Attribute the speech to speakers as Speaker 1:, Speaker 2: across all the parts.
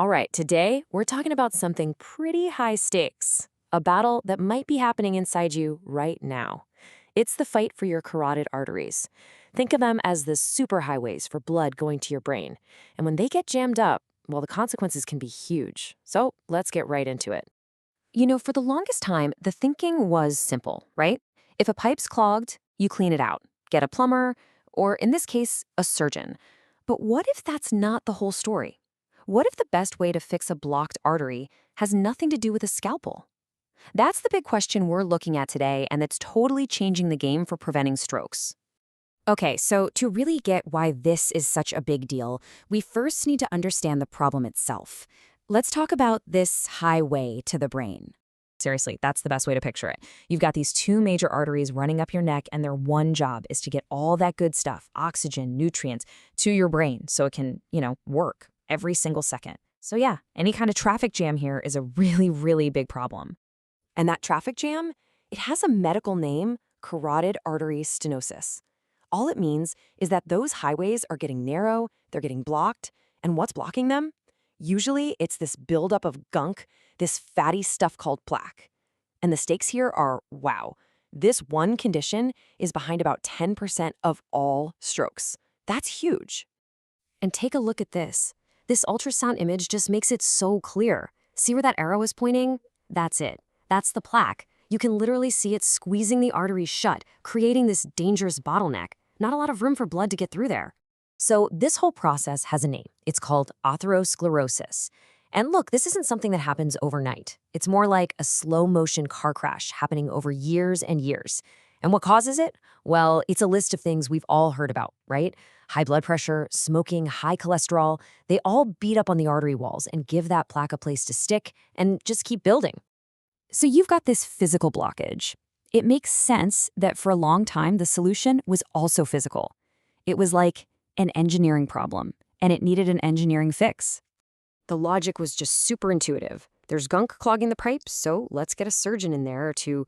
Speaker 1: All right, today we're talking about something pretty high stakes, a battle that might be happening inside you right now. It's the fight for your carotid arteries. Think of them as the superhighways for blood going to your brain. And when they get jammed up, well, the consequences can be huge. So let's get right into it. For the longest time, the thinking was simple, right? If a pipe's clogged, you clean it out, get a plumber, or in this case, a surgeon. But what if that's not the whole story? What if the best way to fix a blocked artery has nothing to do with a scalpel? That's the big question we're looking at today, and it's totally changing the game for preventing strokes. Okay, so to really get why this is such a big deal, we first need to understand the problem itself. Let's talk about this highway to the brain. Seriously, that's the best way to picture it. You've got these two major arteries running up your neck, and their one job is to get all that good stuff, oxygen, nutrients, to your brain so it can, work every single second. So yeah, any kind of traffic jam here is a really, really big problem. And that traffic jam, it has a medical name, carotid artery stenosis. All it means is that those highways are getting narrow, they're getting blocked, and what's blocking them? Usually it's this buildup of gunk, this fatty stuff called plaque. And the stakes here are, wow, this one condition is behind about 10% of all strokes. That's huge. And take a look at this. This ultrasound image just makes it so clear. See where that arrow is pointing? That's it. That's the plaque. You can literally see it squeezing the artery shut, creating this dangerous bottleneck. Not a lot of room for blood to get through there. So this whole process has a name. It's called atherosclerosis. And look, this isn't something that happens overnight. It's more like a slow-motion car crash happening over years and years. And what causes it? Well, it's a list of things we've all heard about, right? High blood pressure, smoking, high cholesterol, they all beat up on the artery walls and give that plaque a place to stick and just keep building. So you've got this physical blockage. It makes sense that for a long time, the solution was also physical. It was like an engineering problem, and it needed an engineering fix. The logic was just super intuitive. There's gunk clogging the pipes, so let's get a surgeon in there to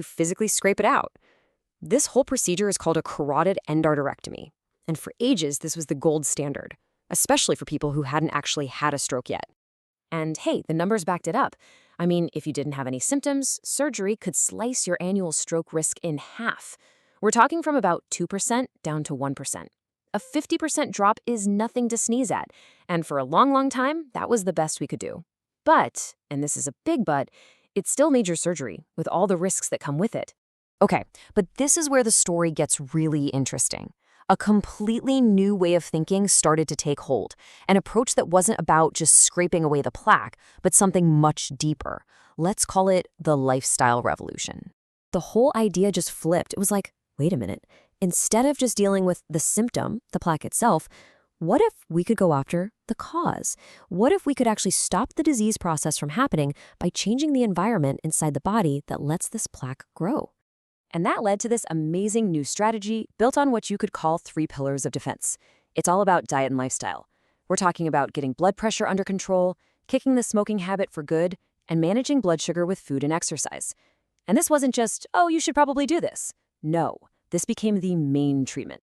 Speaker 1: physically scrape it out. This whole procedure is called a carotid endarterectomy. And for ages, this was the gold standard, especially for people who hadn't actually had a stroke yet. And hey, the numbers backed it up. I mean, if you didn't have any symptoms, surgery could slice your annual stroke risk in half. We're talking from about 2% down to 1%. A 50% drop is nothing to sneeze at. And for a long, long time, that was the best we could do. But, and this is a big but, it's still major surgery with all the risks that come with it. Okay, but this is where the story gets really interesting. A completely new way of thinking started to take hold, an approach that wasn't about just scraping away the plaque, but something much deeper. Let's call it the lifestyle revolution. The whole idea just flipped. It was like, wait a minute, instead of just dealing with the symptom, the plaque itself, what if we could go after the cause? What if we could actually stop the disease process from happening by changing the environment inside the body that lets this plaque grow? And that led to this amazing new strategy built on what you could call 3 pillars of defense. It's all about diet and lifestyle. We're talking about getting blood pressure under control, kicking the smoking habit for good, and managing blood sugar with food and exercise. And this wasn't just, oh, you should probably do this. No, this became the main treatment.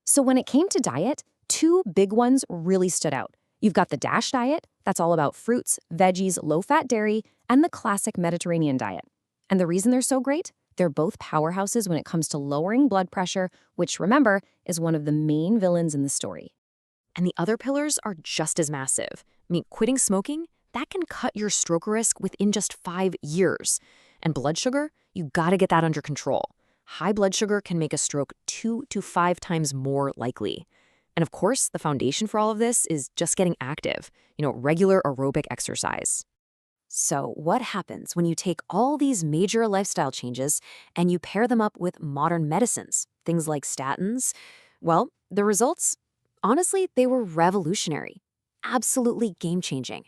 Speaker 1: So when it came to diet, 2 big ones really stood out. You've got the DASH diet, that's all about fruits, veggies, low-fat dairy, and the classic Mediterranean diet. And the reason they're so great? They're both powerhouses when it comes to lowering blood pressure, which, remember, is one of the main villains in the story. And the other pillars are just as massive. I mean, quitting smoking, that can cut your stroke risk within just 5 years. And blood sugar, you gotta get that under control. High blood sugar can make a stroke 2 to 5 times more likely. And of course, the foundation for all of this is just getting active, regular aerobic exercise. So what happens when you take all these major lifestyle changes and you pair them up with modern medicines, things like statins? Well, the results, honestly, they were revolutionary. Absolutely game-changing.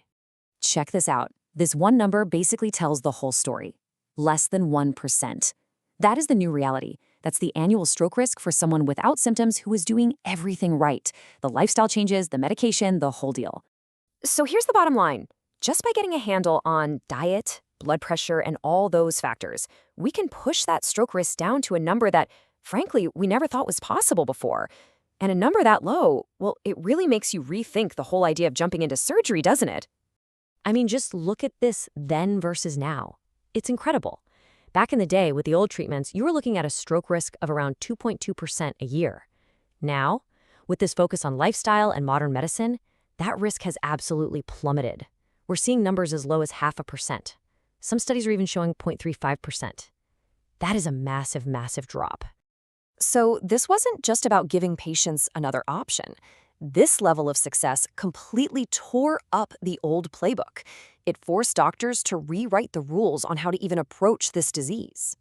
Speaker 1: Check this out. This one number basically tells the whole story. Less than 1%. That is the new reality. That's the annual stroke risk for someone without symptoms who is doing everything right. The lifestyle changes, the medication, the whole deal. So here's the bottom line. Just by getting a handle on diet, blood pressure, and all those factors, we can push that stroke risk down to a number that, frankly, we never thought was possible before. And a number that low, well, it really makes you rethink the whole idea of jumping into surgery, doesn't it? I mean, just look at this then versus now. It's incredible. Back in the day, with the old treatments, you were looking at a stroke risk of around 2.2% a year. Now, with this focus on lifestyle and modern medicine, that risk has absolutely plummeted. We're seeing numbers as low as 0.5%. Some studies are even showing 0.35%. That is a massive, massive drop. So this wasn't just about giving patients another option. This level of success completely tore up the old playbook. It forced doctors to rewrite the rules on how to even approach this disease.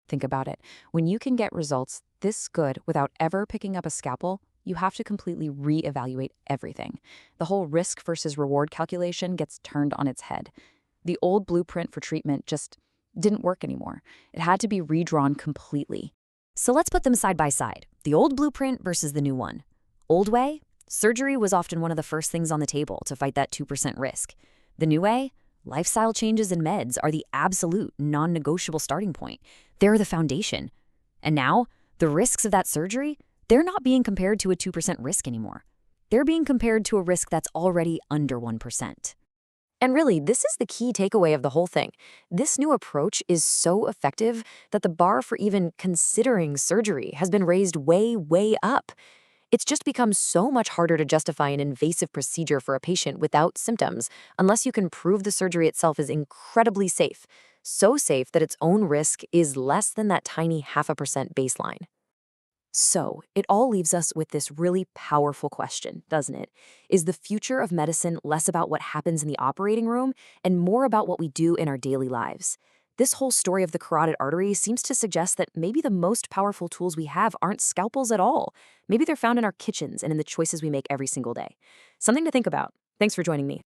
Speaker 2: Think about it. When you can get results this good without ever picking up a scalpel, you have to completely reevaluate everything. The whole risk versus reward calculation gets turned on its head. The old blueprint for treatment just didn't work anymore. It had to be redrawn completely.
Speaker 1: So let's put them side by side, the old blueprint versus the new one. Old way, surgery was often one of the first things on the table to fight that 2% risk. The new way, lifestyle changes and meds are the absolute non-negotiable starting point. They're the foundation. And now, the risks of that surgery, they're not being compared to a 2% risk anymore. They're being compared to a risk that's already under 1%. And really, this is the key takeaway of the whole thing. This new approach is so effective that the bar for even considering surgery has been raised way, way up. It's just become so much harder to justify an invasive procedure for a patient without symptoms unless you can prove the surgery itself is incredibly safe. So safe that its own risk is less than that tiny 0.5% baseline. So, it all leaves us with this really powerful question, doesn't it? Is the future of medicine less about what happens in the operating room and more about what we do in our daily lives? This whole story of the carotid artery seems to suggest that maybe the most powerful tools we have aren't scalpels at all. Maybe they're found in our kitchens and in the choices we make every single day. Something to think about. Thanks for joining me.